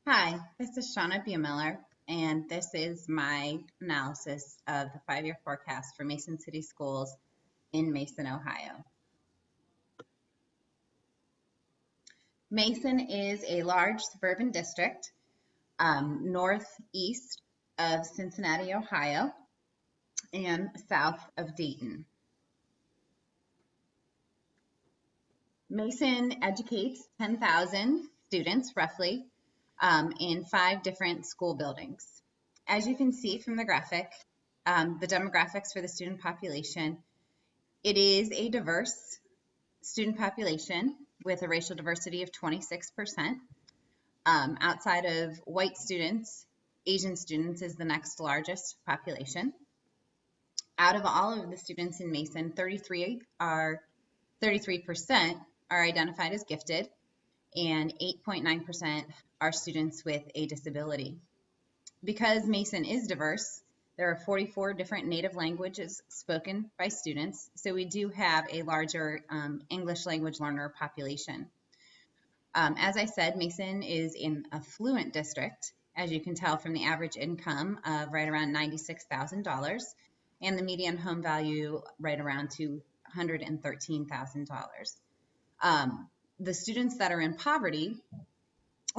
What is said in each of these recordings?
Hi, this is Shauna B. Miller, and this is my analysis of the 5-year forecast for Mason City Schools in Mason, Ohio. Mason is a large suburban district northeast of Cincinnati, Ohio, and south of Dayton. Mason educates 10,000 students, roughly, in 5 different school buildings. As you can see from the graphic, the demographics for the student population, it is a diverse student population with a racial diversity of 26%. Outside of white students, Asian students is the next largest population. Out of all of the students in Mason, 33% are identified as gifted, and 8.9% are students with a disability. Because Mason is diverse, there are 44 different native languages spoken by students, so we do have a larger English language learner population. As I said, Mason is an affluent district, as you can tell from the average income of right around $96,000 and the median home value right around $213,000. The students that are in poverty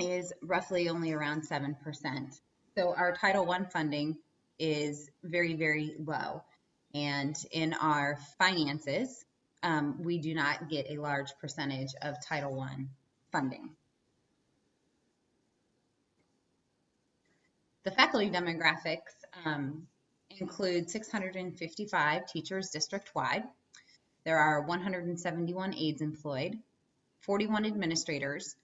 is roughly only around 7%. So our Title I funding is very, very low. And in our finances, we do not get a large percentage of Title I funding. The faculty demographics include 655 teachers district-wide. There are 171 aides employed, 41 administrators.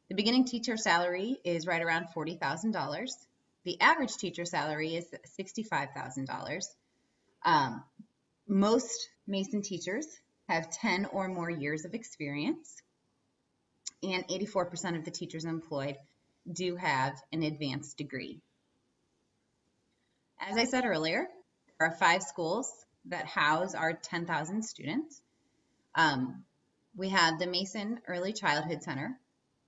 The beginning teacher salary is right around $40,000. The average teacher salary is $65,000. Most Mason teachers have 10 or more years of experience, and 84% of the teachers employed do have an advanced degree. As I said earlier, there are 5 schools that house our 10,000 students. We have the Mason Early Childhood Center,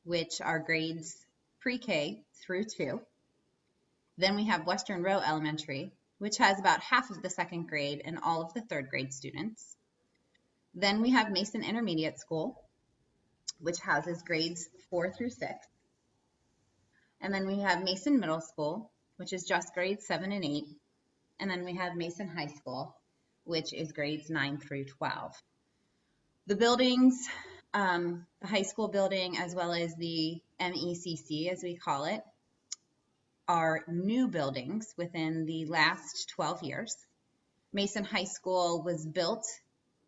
which are grades pre-K through 2. Then we have Western Row Elementary, which has about half of the 2nd grade and all of the 3rd grade students. Then we have Mason Intermediate School, which houses grades 4 through 6. And then we have Mason Middle School, which is just grades 7 and 8. And then we have Mason High School, which is grades 9 through 12. The buildings, the high school building, as well as the MECC, as we call it, are new buildings within the last 12 years. Mason High School was built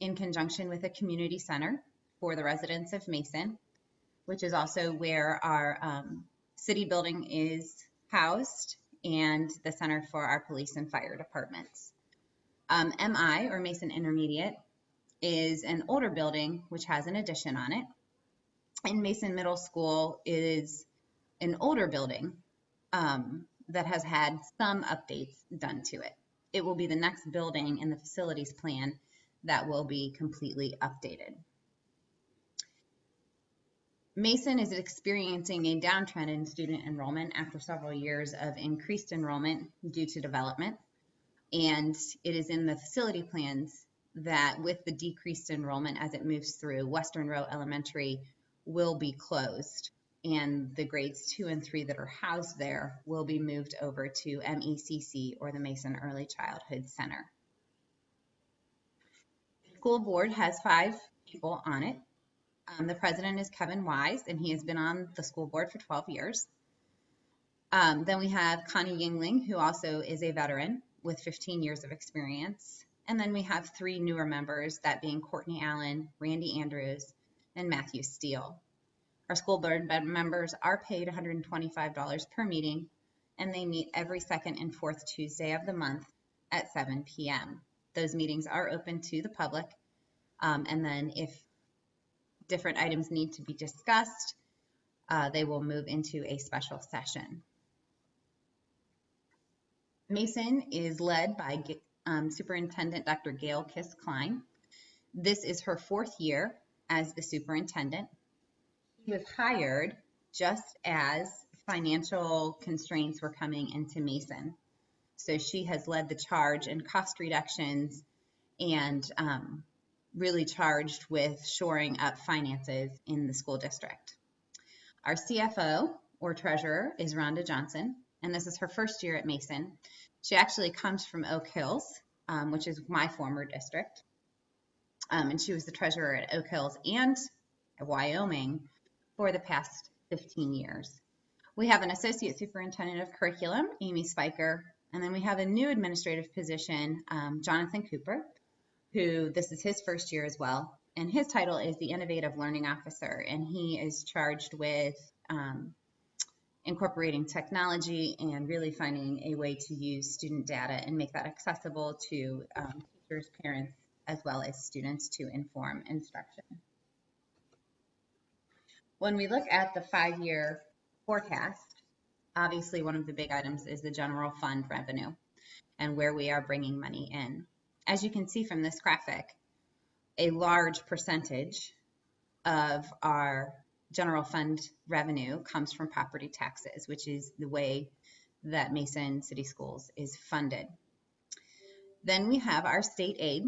in conjunction with a community center for the residents of Mason, which is also where our city building is housed and the center for our police and fire departments. MI, or Mason Intermediate, is an older building which has an addition on it. And Mason Middle School is an older building that has had some updates done to it. It will be the next building in the facilities plan that will be completely updated. Mason is experiencing a downtrend in student enrollment after several years of increased enrollment due to development. And it is in the facility plans that with the decreased enrollment as it moves through, Western Row Elementary will be closed, and the grades 2 and 3 that are housed there will be moved over to MECC, or the Mason Early Childhood Center. The school board has 5 people on it. The president is Kevin Wise, and he has been on the school board for 12 years. Then we have Connie Yingling, who also is a veteran with 15 years of experience. And then we have 3 newer members, that being Courtney Allen, Randy Andrews, and Matthew Steele. Our school board members are paid $125 per meeting, and they meet every 2nd and 4th Tuesday of the month at 7 p.m. Those meetings are open to the public, and then if different items need to be discussed, they will move into a special session. Mason is led by Superintendent Dr. Gail Kiss-Klein. This is her 4th year as the superintendent. She was hired just as financial constraints were coming into Mason. So she has led the charge in cost reductions and really charged with shoring up finances in the school district. Our CFO or treasurer is Rhonda Johnson, and this is her first year at Mason. She actually comes from Oak Hills, which is my former district. And she was the treasurer at Oak Hills and Wyoming for the past 15 years. We have an associate superintendent of curriculum, Amy Spiker, and then we have a new administrative position, Jonathan Cooper, who this is his first year as well. And his title is the Innovative Learning Officer, and he is charged with incorporating technology and really finding a way to use student data and make that accessible to teachers, parents, as well as students to inform instruction. When we look at the 5-year forecast, obviously one of the big items is the general fund revenue and where we are bringing money in. As you can see from this graphic, a large percentage of our general fund revenue comes from property taxes, which is the way that Mason City Schools is funded. Then we have our state aid,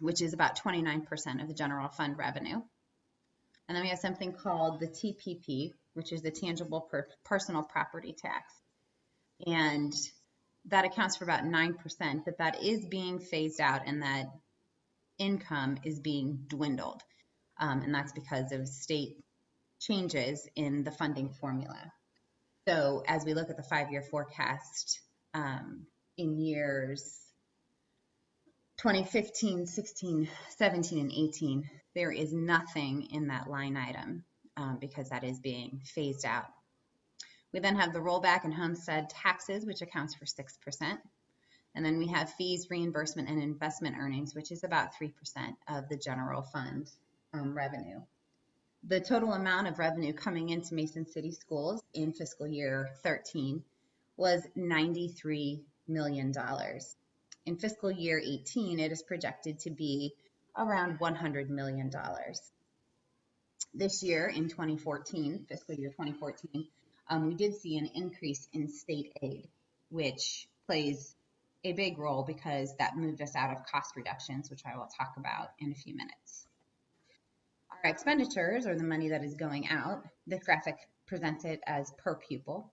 which is about 29% of the general fund revenue. And then we have something called the TPP, which is the tangible personal property tax. And that accounts for about 9%, but that is being phased out and that income is being dwindled. And that's because of state changes in the funding formula. So as we look at the 5-year forecast in years 2015, 16, 17, and 18, there is nothing in that line item because that is being phased out. We then have the rollback and homestead taxes, which accounts for 6%. And then we have fees, reimbursement, and investment earnings, which is about 3% of the general fund revenue. The total amount of revenue coming into Mason City Schools in fiscal year 13 was $93 million. In fiscal year 18, it is projected to be around $100 million. This year in 2014, fiscal year 2014, we did see an increase in state aid, which plays a big role because that moved us out of cost reductions, which I will talk about in a few minutes. Our expenditures, or the money that is going out, this graphic presents it as per pupil,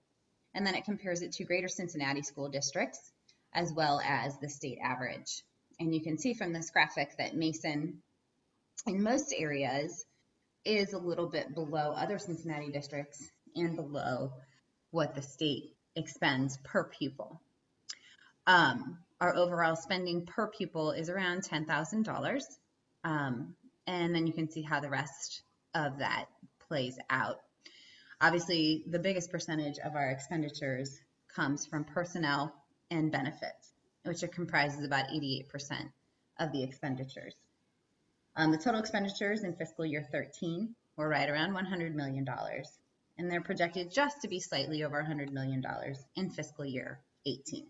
and then it compares it to Greater Cincinnati school districts, as well as the state average. And you can see from this graphic that Mason, in most areas, is a little bit below other Cincinnati districts and below what the state expends per pupil. Our overall spending per pupil is around $10,000. And then you can see how the rest of that plays out. Obviously, the biggest percentage of our expenditures comes from personnel and benefits, which comprises about 88% of the expenditures. The total expenditures in fiscal year 13 were right around $100 million, and they're projected just to be slightly over $100 million in fiscal year 18.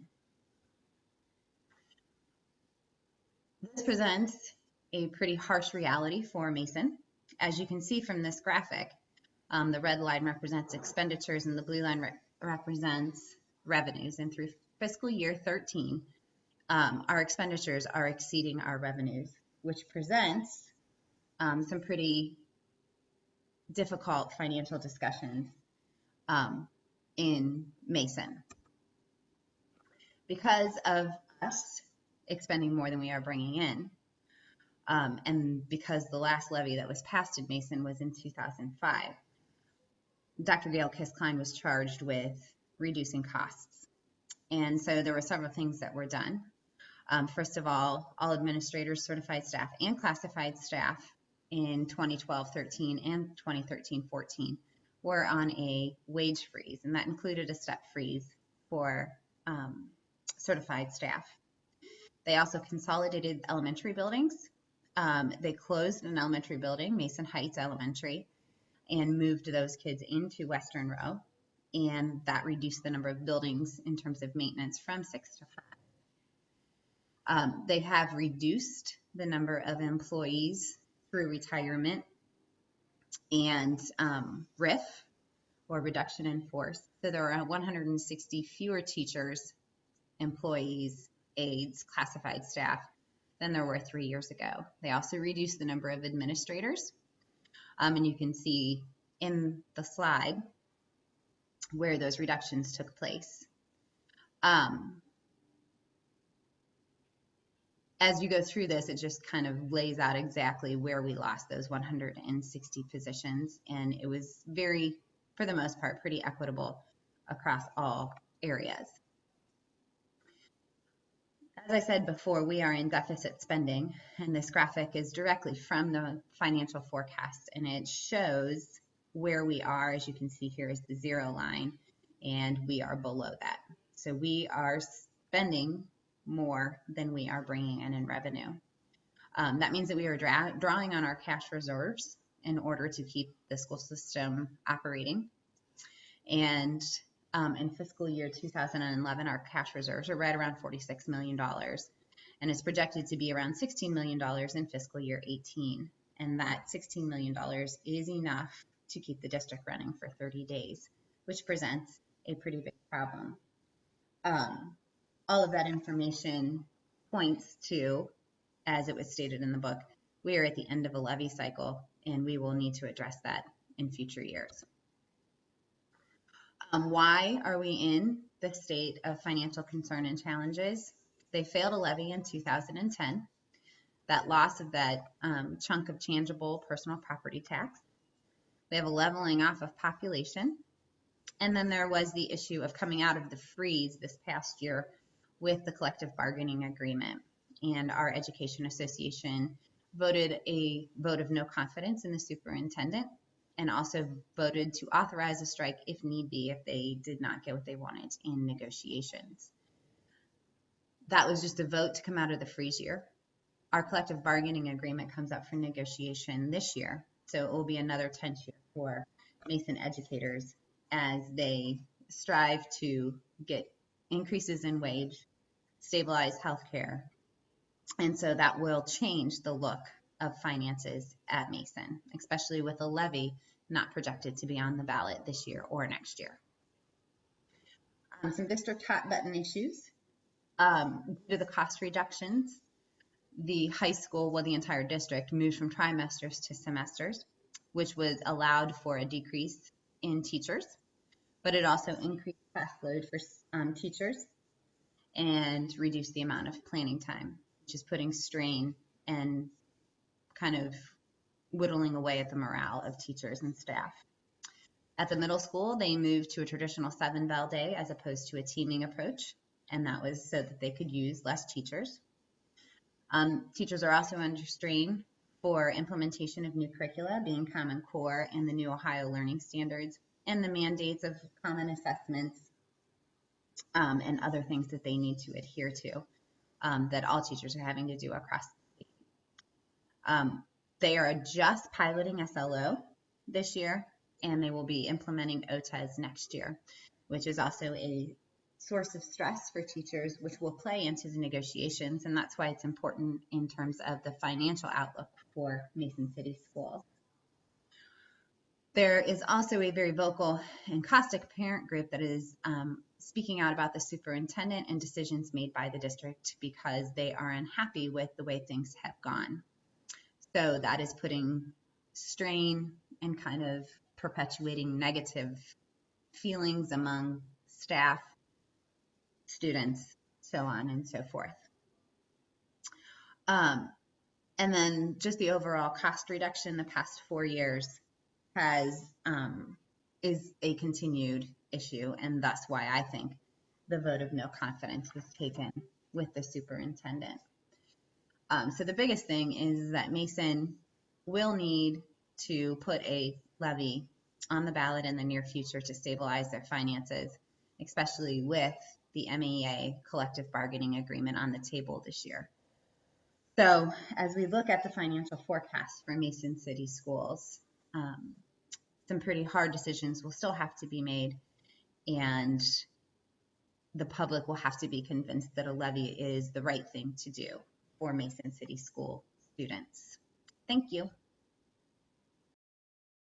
This presents a pretty harsh reality for Mason. As you can see from this graphic, the red line represents expenditures and the blue line represents revenues. And through fiscal year 13, our expenditures are exceeding our revenues, which presents some pretty difficult financial discussions in Mason. Because of us expending more than we are bringing in, and because the last levy that was passed in Mason was in 2005, Dr. Gail Kiss-Klein was charged with reducing costs. And so there were several things that were done. First of all administrators, certified staff, and classified staff in 2012-13 and 2013-14 were on a wage freeze, and that included a step freeze for certified staff. They also consolidated elementary buildings. They closed an elementary building, Mason Heights Elementary, and moved those kids into Western Row, and that reduced the number of buildings in terms of maintenance from 6 to 5. They have reduced the number of employees through retirement and RIF, or reduction in force. So there are 160 fewer teachers, employees, aides, classified staff than there were 3 years ago. They also reduced the number of administrators. And you can see in the slide where those reductions took place. As you go through this, it just kind of lays out exactly where we lost those 160 positions. And it was very, for the most part, pretty equitable across all areas. As I said before, we are in deficit spending, and this graphic is directly from the financial forecast, and it shows where we are. As you can see here is the 0 line, and we are below that. So we are spending more than we are bringing in revenue. That means that we are drawing on our cash reserves in order to keep the school system operating. And in fiscal year 2011, our cash reserves are right around $46 million. And it's projected to be around $16 million in fiscal year 18. And that $16 million is enough to keep the district running for 30 days, which presents a pretty big problem. All of that information points to, as it was stated in the book, we are at the end of a levy cycle, and we will need to address that in future years. Why are we in the state of financial concern and challenges? They failed a levy in 2010. That loss of that chunk of tangible personal property tax. We have a leveling off of population. And then there was the issue of coming out of the freeze this past year with the collective bargaining agreement. And our education association voted a vote of no confidence in the superintendent, and also voted to authorize a strike if need be if they did not get what they wanted in negotiations. That was just a vote to come out of the freeze year. Our collective bargaining agreement comes up for negotiation this year, so it will be another tense year for Mason educators as they strive to get increases in wage, stabilize healthcare, and so that will change the look of finances at Mason, especially with a levy not projected to be on the ballot this year or next year. Some district hot button issues. Due to the cost reductions, the high school, well, the entire district moved from trimesters to semesters, which was allowed for a decrease in teachers, but it also increased class load for teachers and reduced the amount of planning time, which is putting strain and kind of whittling away at the morale of teachers and staff. At the middle school, they moved to a traditional 7-bell day as opposed to a teaming approach, and that was so that they could use less teachers. Teachers are also under strain for implementation of new curricula, being Common Core and the new Ohio Learning Standards, and the mandates of common assessments and other things that they need to adhere to that all teachers are having to do across the state. They are just piloting SLO this year, and they will be implementing OTES next year, which is also a source of stress for teachers, which will play into the negotiations, and that's why it's important in terms of the financial outlook for Mason City Schools. There is also a very vocal and caustic parent group that is speaking out about the superintendent and decisions made by the district because they are unhappy with the way things have gone. So that is putting strain and kind of perpetuating negative feelings among staff, students, so on and so forth. And then just the overall cost reduction the past 4 years is a continued issue, and that's why I think the vote of no confidence was taken with the superintendent. So the biggest thing is that Mason will need to put a levy on the ballot in the near future to stabilize their finances, especially with the MEA collective bargaining agreement on the table this year. So as we look at the financial forecast for Mason City Schools, some pretty hard decisions will still have to be made, and the public will have to be convinced that a levy is the right thing to do for Mason City School students. Thank you.